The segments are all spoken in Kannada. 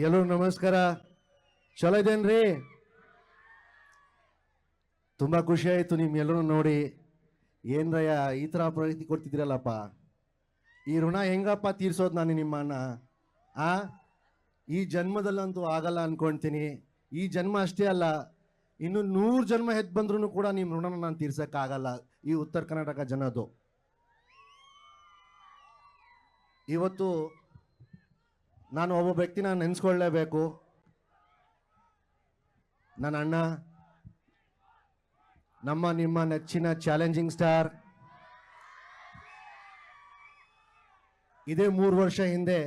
ಎಲ್ಲರೂ ನಮಸ್ಕಾರ. ಚಲೋ ಇದೇನ್ರಿ? ತುಂಬಾ ಖುಷಿ ಆಯ್ತು ನಿಮ್ಮೆಲ್ಲರೂ ನೋಡಿ. ಏನ್ರಯ್ಯ ಈ ಥರ ಪ್ರಗತಿ ಕೊಡ್ತಿದ್ದೀರಲ್ಲಪ್ಪ, ಈ ಋಣ ಹೆಂಗಪ್ಪ ತೀರ್ಸೋದು ನಾನು ನಿಮ್ಮನ್ನ? ಈ ಜನ್ಮದಲ್ಲಂತೂ ಆಗಲ್ಲ ಅನ್ಕೊಳ್ತೀನಿ. ಈ ಜನ್ಮ ಅಷ್ಟೇ ಅಲ್ಲ, ಇನ್ನು 100 ಜನ್ಮ ಹೆದ್ದು ಬಂದ್ರೂ ಕೂಡ ನಿಮ್ಮ ಋಣನ ನಾನು ತೀರ್ಸಕ್ಕಾಗಲ್ಲ ಈ ಉತ್ತರ ಕರ್ನಾಟಕ ಜನದು. ಇವತ್ತು ನಾನು ಒಬ್ಬ ವ್ಯಕ್ತಿನ ನೆನೆಸ್ಕೊಳ್ಳೇಬೇಕು. ನನ್ನ ಅಣ್ಣ, ನಿಮ್ಮ ನೆಚ್ಚಿನ ಚಾಲೆಂಜಿಂಗ್ ಸ್ಟಾರ್. ಇದೇ 3 ವರ್ಷ ಹಿಂದೆ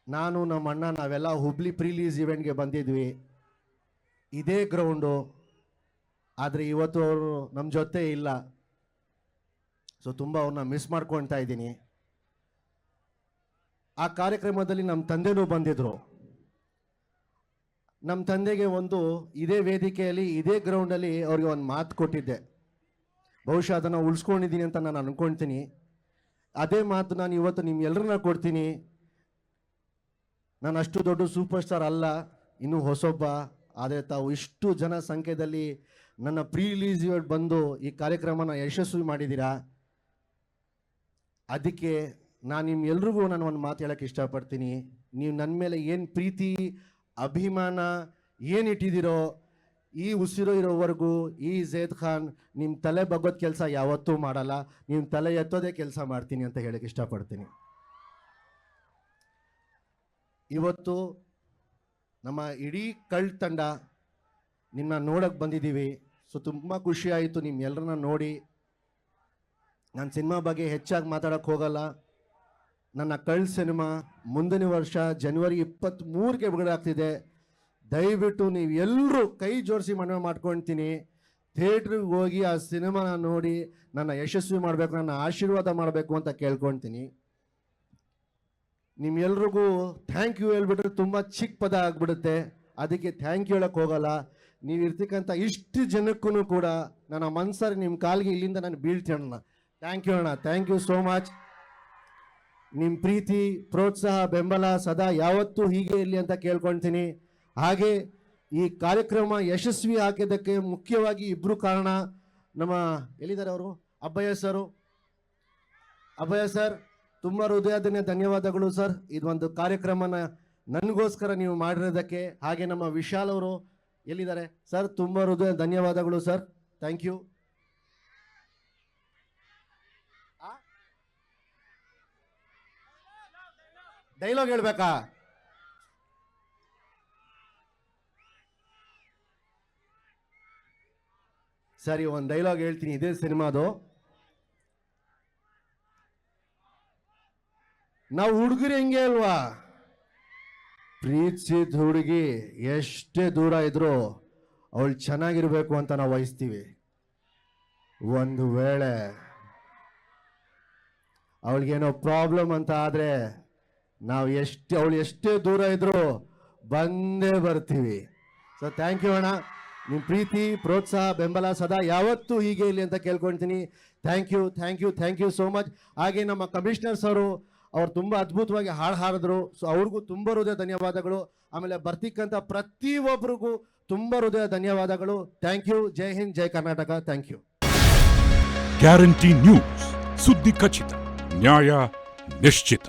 ನಾನು ನಮ್ಮ ಅಣ್ಣ ನಾವೆಲ್ಲ ಹುಬ್ಳಿ ಪ್ರೀಲೀಸ್ ಇವೆಂಟ್ಗೆ ಬಂದಿದ್ವಿ, ಇದೇ ಗ್ರೌಂಡು. ಆದರೆ ಇವತ್ತು ಅವರು ನಮ್ಮ ಜೊತೆ ಇಲ್ಲ. ಸೊ ತುಂಬ ಅವ್ರನ್ನ ಮಿಸ್ ಮಾಡ್ಕೊಳ್ತಾ ಇದ್ದೀನಿ. ಆ ಕಾರ್ಯಕ್ರಮದಲ್ಲಿ ನಮ್ಮ ತಂದೆನೂ ಬಂದಿದ್ರು. ನಮ್ಮ ತಂದೆಗೆ ಇದೇ ವೇದಿಕೆಯಲ್ಲಿ ಇದೇ ಗ್ರೌಂಡಲ್ಲಿ ಅವ್ರಿಗೆ ಒಂದು ಮಾತು ಕೊಟ್ಟಿದ್ದೆ. ಬಹುಶಃ ಅದನ್ನು ಉಳಿಸ್ಕೊಂಡಿದ್ದೀನಿ ಅಂತ ನಾನು ಅನ್ಕೊಳ್ತೀನಿ. ಅದೇ ಮಾತು ನಾನು ಇವತ್ತು ನಿಮ್ಮೆಲ್ಲರನ್ನ ಕೊಡ್ತೀನಿ. ನಾನು ಅಷ್ಟು ದೊಡ್ಡ ಸೂಪರ್ ಸ್ಟಾರ್ ಅಲ್ಲ, ಇನ್ನೂ ಹೊಸೊಬ್ಬ. ಆದರೆ ತಾವು ಇಷ್ಟು ಜನ ಸಂಖ್ಯೆಯಲ್ಲಿ ನನ್ನ ಪ್ರೀ ರಿಲೀಸ್ ಇವೆಂಟ್ ಬಂದು ಈ ಕಾರ್ಯಕ್ರಮನ ಯಶಸ್ವಿ ಮಾಡಿದ್ದೀರಾ. ಅದಕ್ಕೆ ನಾನು ನಿಮ್ಮೆಲ್ರಿಗೂ ನಾನು ಒಂದು ಮಾತು ಹೇಳೋಕ್ಕೆ ಇಷ್ಟಪಡ್ತೀನಿ. ನೀವು ನನ್ನ ಮೇಲೆ ಏನು ಪ್ರೀತಿ ಅಭಿಮಾನ ಏನಿಟ್ಟಿದ್ದೀರೋ, ಈ ಉಸಿರು ಇರೋವರೆಗೂ ಈ ಝೇದ್ ಖಾನ್ ನಿಮ್ಮ ತಲೆ ಬಗ್ಗೋದು ಕೆಲಸ ಯಾವತ್ತೂ ಮಾಡಲ್ಲ, ನಿಮ್ಮ ತಲೆ ಎತ್ತೋದೇ ಕೆಲಸ ಮಾಡ್ತೀನಿ ಅಂತ ಹೇಳಕ್ಕೆ ಇಷ್ಟಪಡ್ತೀನಿ. ಇವತ್ತು ನಮ್ಮ ಇಡೀ ಕಳ್ಳ ತಂಡ ನಿನ್ನ ನೋಡಕ್ಕೆ ಬಂದಿದ್ದೀವಿ. ಸೊ ತುಂಬ ಖುಷಿ ಆಯಿತು ನಿಮ್ಮೆಲ್ಲರನ್ನ ನೋಡಿ. ನಾನು ಸಿನಿಮಾ ಬಗ್ಗೆ ಹೆಚ್ಚಾಗಿ ಮಾತಾಡೋಕ್ಕೆ ಹೋಗಲ್ಲ. ನನ್ನ ಕಳ್ಳ ಸಿನಿಮಾ ಮುಂದಿನ ವರ್ಷ ಜನವರಿ 23ಗೆ ಬಿಡುಗಡೆ ಆಗ್ತಿದೆ. ದಯವಿಟ್ಟು ನೀವು ಎಲ್ಲರೂ ಕೈ ಜೋಡಿಸಿ ಮನವಿ ಮಾಡ್ಕೊಳ್ತೀನಿ, ಥಿಯೇಟ್ರಿಗೆ ಹೋಗಿ ಆ ಸಿನಿಮಾನ ನೋಡಿ ನನ್ನ ಯಶಸ್ವಿ ಮಾಡಬೇಕು, ನನ್ನ ಆಶೀರ್ವಾದ ಮಾಡಬೇಕು ಅಂತ ಕೇಳ್ಕೊಳ್ತೀನಿ. ನಿಮ್ಮೆಲ್ರಿಗೂ ಥ್ಯಾಂಕ್ ಯು ಹೇಳ್ಬಿಟ್ರೆ ತುಂಬ ಚಿಕ್ಕ ಪದ ಆಗಿಬಿಡುತ್ತೆ. ಅದಕ್ಕೆ ಥ್ಯಾಂಕ್ ಯು ಹೇಳಕ್ಕೆ ಹೋಗಲ್ಲ. ನೀವು ಇರ್ತಕ್ಕಂಥ ಇಷ್ಟು ಜನಕ್ಕೂ ಕೂಡ ನನ್ನ ಮನ್ಸಲ್ಲಿ ನಿಮ್ಮ ಕಾಲಿಗೆ ಇಲ್ಲಿಂದ ನಾನು ಬೀಳ್ತೀನಣ್ಣ. ಥ್ಯಾಂಕ್ ಯು ಅಣ್ಣ, ಥ್ಯಾಂಕ್ ಯು ಸೋ ಮಚ್. ನಿಮ್ಮ ಪ್ರೀತಿ, ಪ್ರೋತ್ಸಾಹ, ಬೆಂಬಲ ಸದಾ ಯಾವತ್ತೂ ಹೀಗೆ ಇರಲಿ ಅಂತ ಕೇಳ್ಕೊಳ್ತೀನಿ. ಹಾಗೆ ಈ ಕಾರ್ಯಕ್ರಮ ಯಶಸ್ವಿ ಹಾಕಿದ್ದಕ್ಕೆ ಮುಖ್ಯವಾಗಿ ಇಬ್ಬರು ಕಾರಣ. ನಮ್ಮ ಎಲ್ಲಿದ್ದಾರೆ ಅವರು, ಅಬ್ಬಯ್ಯ ಸರ್, ತುಂಬ ಹೃದಯದ ಧನ್ಯವಾದಗಳು ಸರ್. ಇದೊಂದು ಕಾರ್ಯಕ್ರಮನ ನನಗೋಸ್ಕರ ನೀವು ಮಾಡಿರೋದಕ್ಕೆ. ಹಾಗೆ ನಮ್ಮ ವಿಶಾಲ್ ಅವರು ಎಲ್ಲಿದ್ದಾರೆ ಸರ್, ತುಂಬ ಹೃದಯ ಧನ್ಯವಾದಗಳು ಸರ್, ಥ್ಯಾಂಕ್ ಯು. ಡೈಲಾಗ್ ಹೇಳ್ಬೇಕಾ? ಸರಿ, ಒಂದು ಡೈಲಾಗ್ ಹೇಳ್ತೀನಿ ಇದೇ ಸಿನಿಮಾದು. ನಾವು ಹುಡುಗರು ಹೆಂಗೆ ಅಲ್ವಾ, ಪ್ರೀತಿಸಿದ ಹುಡುಗಿ ಎಷ್ಟೇ ದೂರ ಇದ್ರು ಅವಳು ಚೆನ್ನಾಗಿರ್ಬೇಕು ಅಂತ ನಾವು ವಹಿಸ್ತೀವಿ. ಒಂದು ವೇಳೆ ಅವಳಿಗೇನೋ ಪ್ರಾಬ್ಲಮ್ ಅಂತ ಆದರೆ ನಾವು ಅವಳು ಎಷ್ಟೇ ದೂರ ಇದ್ರು ಬಂದೇ ಬರ್ತೀವಿ. ಸೊ ಥ್ಯಾಂಕ್ ಯು ಅಣ್ಣ. ನಿಮ್ಮ ಪ್ರೀತಿ, ಪ್ರೋತ್ಸಾಹ, ಬೆಂಬಲ ಸದಾ ಯಾವತ್ತೂ ಹೀಗೆ ಇರಲಿ ಅಂತ ಕೇಳ್ಕೊಳ್ತೀನಿ. Thank you so much. ಹಾಗೆ ನಮ್ಮ ಕಮಿಷನರ್ಸ್ ಅವ್ರು ತುಂಬ ಅದ್ಭುತವಾಗಿ ಹಾಡಿದ್ರು. ಸೊ ಅವ್ರಿಗೂ ತುಂಬ ಹೃದಯ ಧನ್ಯವಾದಗಳು. ಆಮೇಲೆ ಬರ್ತಿಕ್ಕಂಥ ಪ್ರತಿಯೊಬ್ಬರಿಗೂ ತುಂಬ ಹೃದಯ ಧನ್ಯವಾದಗಳು. Thank you. ಜೈ ಹಿಂದ್, ಜೈ Karnataka. Thank you. Guarantee news, ಸುದ್ದಿ ಖಚಿತ, ನ್ಯಾಯ ನಿಶ್ಚಿತ.